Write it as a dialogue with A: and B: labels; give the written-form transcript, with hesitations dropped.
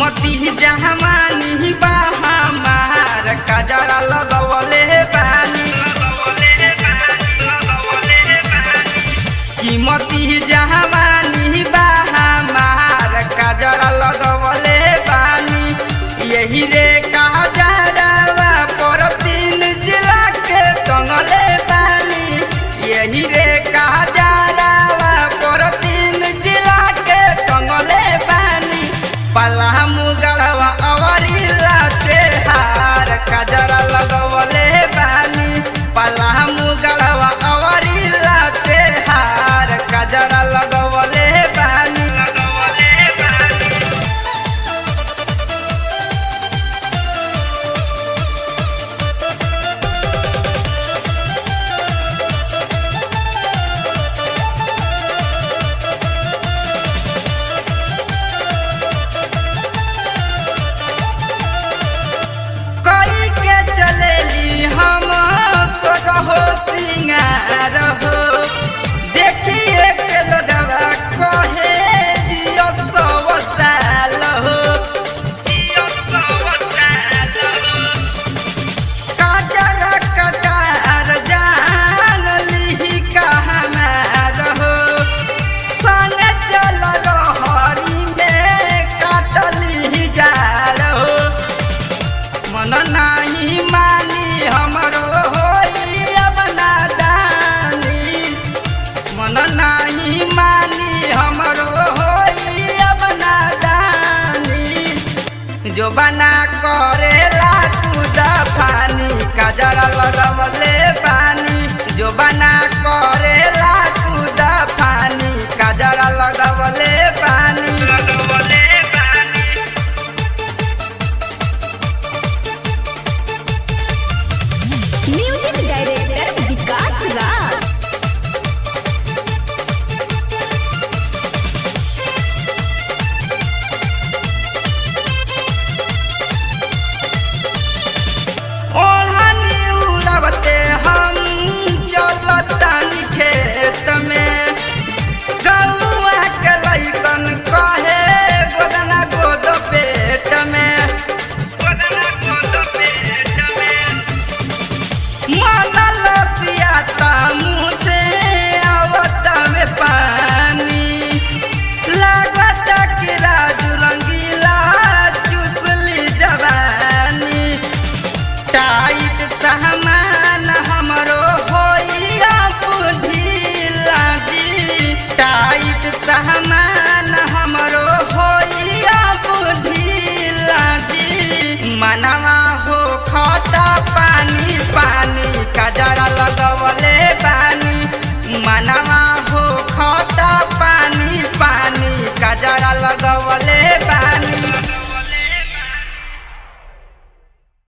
A: कीमती जहमानी बा हमार कजरा लगवले बानी। कीमती जहमानी बा हमार कजरा लगवले बानी। यही रे कजरावा पर 3 जिला के टंगले बानी। यही रे कजरावा पर 3 जिला के टंगले बानी। पलामू गढ़वा अवरिला तेहार कजरा लगवले बानी। पलामू गढ़वा अवरिला तेहार कजरा लगवले बानी। कई के चलेली हम सोरहो सिंगार हो। देखिए के लोगवा कहे जियो 100 साल हो। कजरा कटार जान ली का हमार हो। संग चल रहरी में काटली जाल हो। मन नाही मानी हमरो होई अब नादानी। मन नाही मानी हमरो होई अब नादानी। जो बना करेला तू दफानी कजरा लगवले बानी।